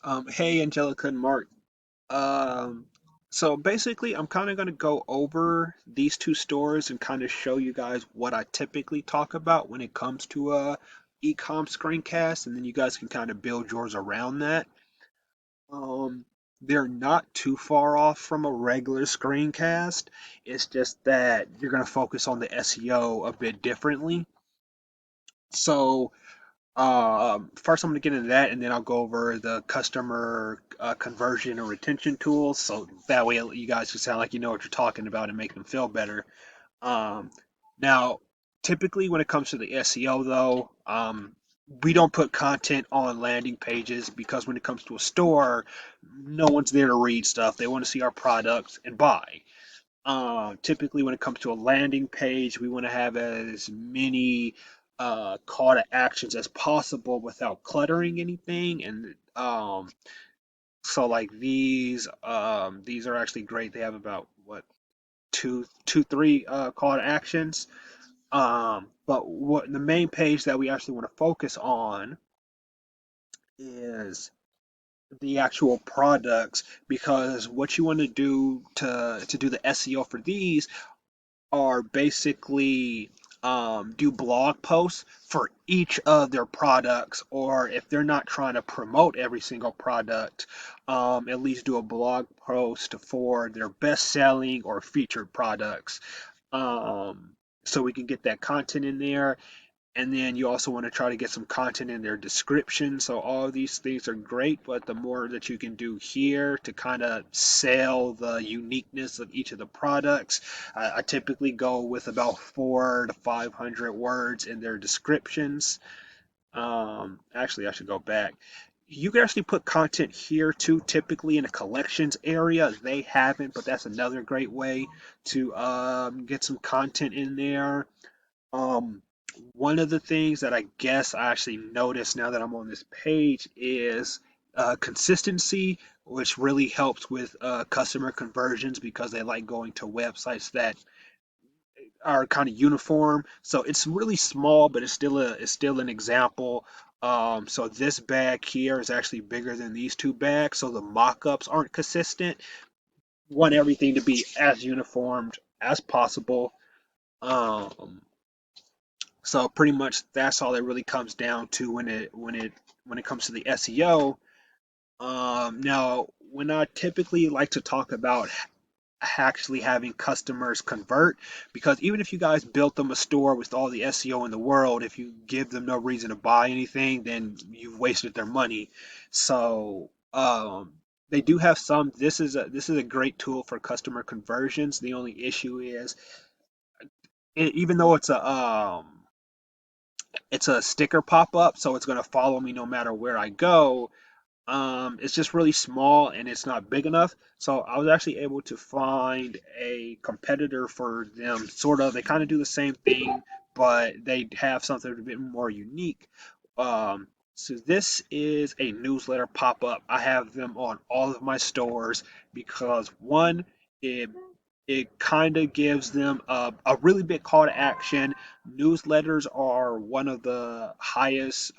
Hey, Angelica and Mark. Um, so basically, I'm kind of going to go over these two stores and kind of show you guys what I typically talk about when it comes to e-com screencast, and then you guys can kind of build yours around that. Um, they're not too far off from a regular screencast. It's just that you're going to focus on the SEO a bit differently. So first, I'm going to get into that, and then I'll go over the customer conversion and retention tools. So that way, you guys can sound like you know what you're talking about and make them feel better. Um, Now, typically, when it comes to the SEO, though, we don't put content on landing pages because when it comes to a store, no one's there to read stuff. They want to see our products and buy. Typically, when it comes to a landing page, we want to have as many call to actions as possible without cluttering anything. And so, like these are actually great. They have about what three call to actions. But what the main page that we actually want to focus on is the actual products because what you want to do to do the SEO for these are basically do blog posts for each of their products, or if they're not trying to promote every single product, at least do a blog post for their best selling or featured products. Um, so we can get that content in there, and then you also want to try to get some content in their description. So all of these things are great, but the more that you can do here to kind of sell the uniqueness of each of the products, I typically go with about 400 to 500 words in their descriptions. Actually, I should go back. You can actually put content here too, typically in the collections area. They haven't, but that's another great way to get some content in there. Um, One of the things that I guess I actually noticed now that I'm on this page is consistency, which really helps with customer conversions because they like going to websites that are kind of uniform. So it's really small, but it's still an example. So this bag here is actually bigger than these two bags, so the mock-ups aren't consistent. Want everything to be as uniformed as possible. Um, So pretty much that's all it really comes down to when it comes to the SEO. Now, when I typically like to talk about actually having customers convert, because even if you guys built them a store with all the SEO in the world, if you give them no reason to buy anything, then you've wasted their money. So they do have some. This is a great tool for customer conversions. The only issue is, even though it's a sticker pop up, so it's going to follow me no matter where I go. It's just really small and it's not big enough. So I was actually able to find a competitor for them. Sort of, they kind of do the same thing, but they have something a bit more unique. So this is a newsletter pop up. I have them on all of my stores because one, it it kind of gives them a really big call to action. Newsletters are one of the highest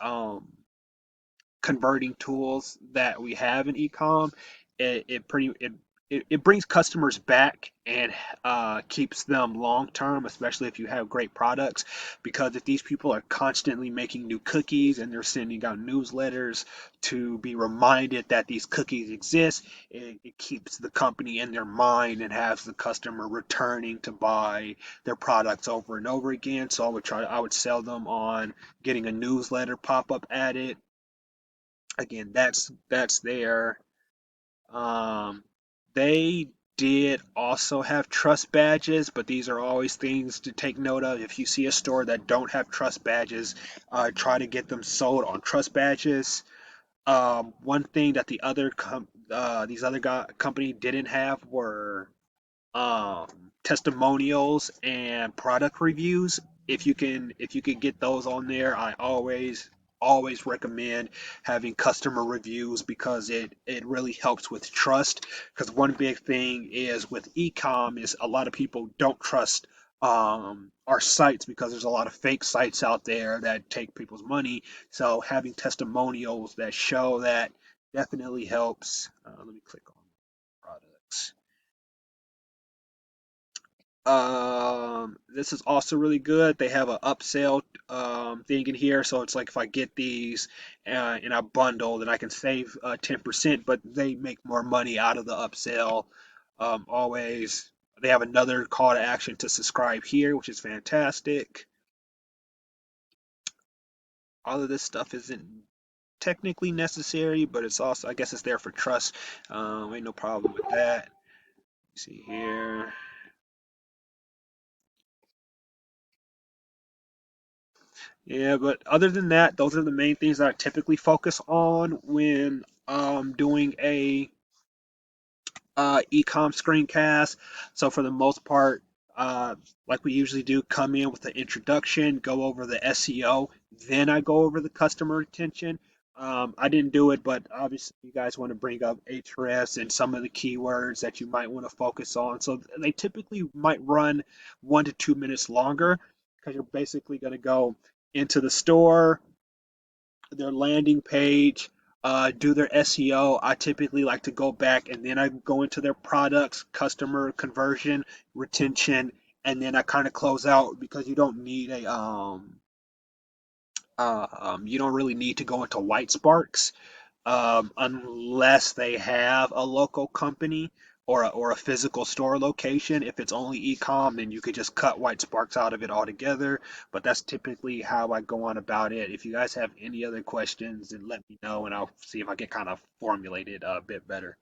converting tools that we have in ecom. It brings customers back and keeps them long term, especially if you have great products. Because if these people are constantly making new cookies and they're sending out newsletters to be reminded that these cookies exist, it keeps the company in their mind and has the customer returning to buy their products over and over again. So I would sell them on getting a newsletter pop up added. Again, that's there. Um, they did also have trust badges, but these are always things to take note of. If you see a store that don't have trust badges, try to get them sold on trust badges. One thing that these other company didn't have were testimonials and product reviews. If you can get those on there, I always recommend having customer reviews because it really helps with trust. Because one big thing is with ecom is a lot of people don't trust our sites because there's a lot of fake sites out there that take people's money. So having testimonials that show that definitely helps. Let me click on products. This is also really good. They have an upsell thing in here, so it's like if I get these in a bundle, then I can save 10%, but they make more money out of the upsell. Always, they have another call to action to subscribe here, which is fantastic. All of this stuff isn't technically necessary, but it's also, I guess, it's there for trust. Ain't no problem with that. See here. Yeah, but other than that, those are the main things that I typically focus on when doing a ecom screencast. So for the most part, uh, like we usually do, come in with the introduction, go over the SEO, then I go over the customer retention. I didn't do it, but obviously you guys want to bring up Ahrefs and some of the keywords that you might want to focus on. So they typically might run 1 to 2 minutes longer because you're basically going to go into the store, their landing page, do their SEO. I typically like to go back and then I go into their products, customer conversion, retention, and then I kind of close out because you don't really need to go into white sparks unless they have a local company or a physical store location. If it's only e-com, then you could just cut White Sparks out of it altogether. But that's typically how I go on about it. If you guys have any other questions, then let me know, and I'll see if I can kind of formulate it a bit better.